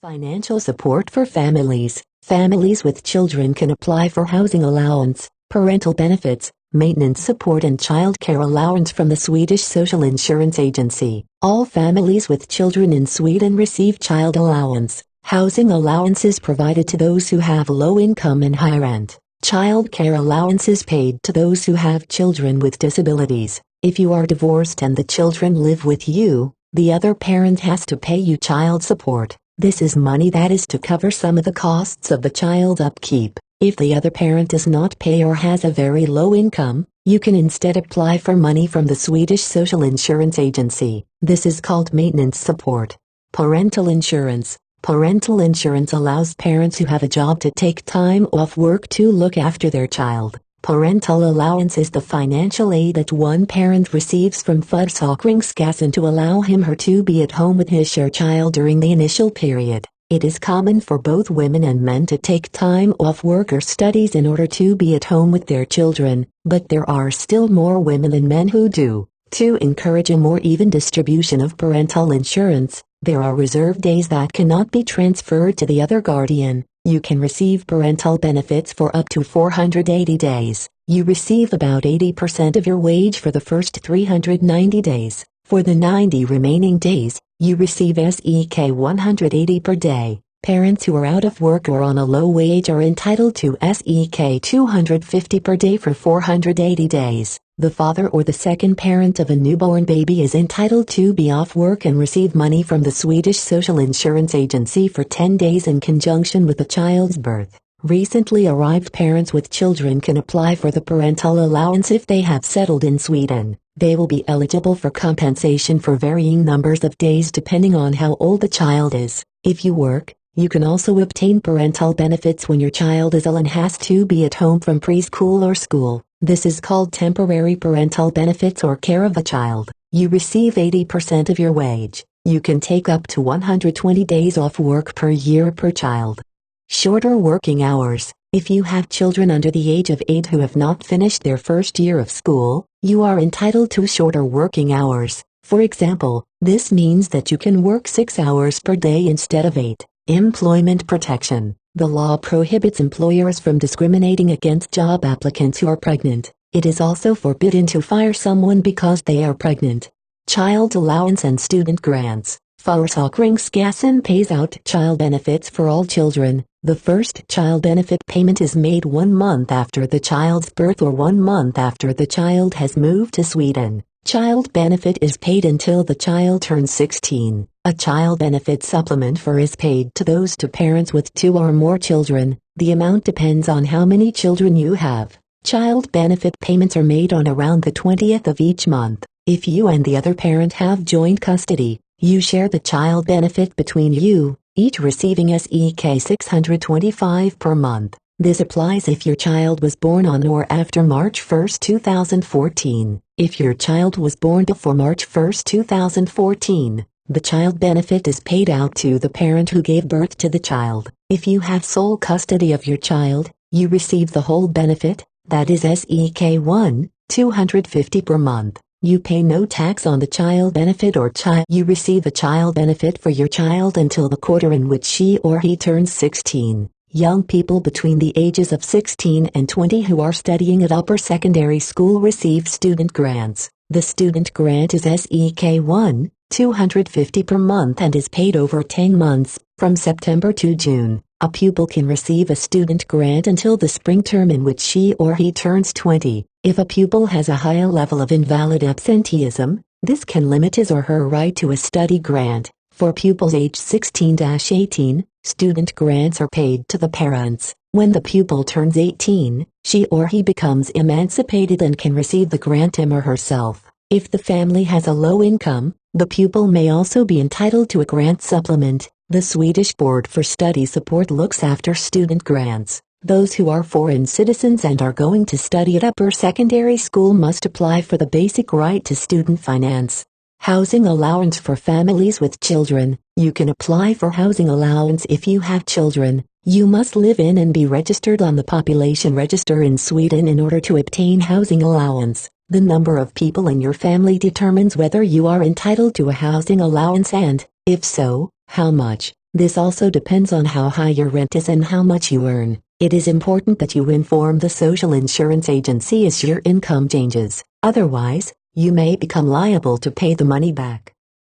Financial support for families. Families with children can apply for housing allowance, parental benefits, maintenance support and child care allowance from the Swedish Social Insurance Agency. All families with children in Sweden receive child allowance. Housing allowance is provided to those who have low income and high rent. Child care allowance is paid to those who have children with disabilities. If you are divorced and the children live with you, the other parent has to pay you child support. This is money that is to cover some of the costs of the child upkeep. If the other parent does not pay or has a very low income, you can instead apply for money from the Swedish Social Insurance Agency. This is called maintenance support. Parental insurance. Parental insurance allows parents who have a job to take time off work to look after their child. Parental allowance is the financial aid that one parent receives from Försäkringskassan to allow him/her to be at home with his/her child during the initial period. It is common for both women and men to take time off work or studies in order to be at home with their children, but there are still more women than men who do. To encourage a more even distribution of parental insurance, there are reserved days that cannot be transferred to the other guardian. You can receive parental benefits for up to 480 days. You receive about 80% of your wage for the first 390 days. For the 90 remaining days, you receive SEK 180 per day. Parents who are out of work or on a low wage are entitled to SEK 250 per day for 480 days. The father or the second parent of a newborn baby is entitled to be off work and receive money from the Swedish Social Insurance Agency for 10 days in conjunction with the child's birth. Recently arrived parents with children can apply for the parental allowance if they have settled in Sweden. They will be eligible for compensation for varying numbers of days depending on how old the child is. If you work, you can also obtain parental benefits when your child is ill and has to be at home from preschool or school. This is called temporary parental benefits or care of a child. You receive 80% of your wage. You can take up to 120 days off work per year per child. Shorter working hours. If you have children under the age of 8 who have not finished their first year of school, you are entitled to shorter working hours. For example, this means that you can work 6 hours per day instead of 8. Employment protection. The law prohibits employers from discriminating against job applicants who are pregnant. It is also forbidden to fire someone because they are pregnant. Child allowance and student grants. Försäkringskassan pays out child benefits for all children. The first child benefit payment is made 1 month after the child's birth or 1 month after the child has moved to Sweden. Child benefit is paid until the child turns 16. A child benefit supplement is paid to those parents with 2 or more children. The amount depends on how many children you have. Child benefit payments are made on around the 20th of each month. If you and the other parent have joint custody, you share the child benefit between you, each receiving SEK 625 per month. This applies if your child was born on or after March 1, 2014. If your child was born before March 1, 2014, the child benefit is paid out to the parent who gave birth to the child. If you have sole custody of your child, you receive the whole benefit, that is SEK 250 per month. You pay no tax on the child benefit or you receive a child benefit for your child until the quarter in which she or he turns 16. Young people between the ages of 16 and 20 who are studying at upper secondary school receive student grants. The student grant is SEK 250 per month and is paid over 10 months, from September to June. A pupil can receive a student grant until the spring term in which she or he turns 20. If a pupil has a higher level of invalid absenteeism, this can limit his or her right to a study grant. For pupils aged 16-18, student grants are paid to the parents. When the pupil turns 18, she or he becomes emancipated and can receive the grant him or herself. If the family has a low income, the pupil may also be entitled to a grant supplement. The Swedish Board for Study Support looks after student grants. Those who are foreign citizens and are going to study at upper secondary school must apply for the basic right to student finance. Housing allowance for families with children. You can apply for housing allowance if you have children. You must live in and be registered on the population register in Sweden in order to obtain housing allowance. The number of people in your family determines whether you are entitled to a housing allowance and, if so, how much. This also depends on how high your rent is and how much you earn. It is important that you inform the social insurance agency as your income changes. Otherwise, you may become liable to pay the money back.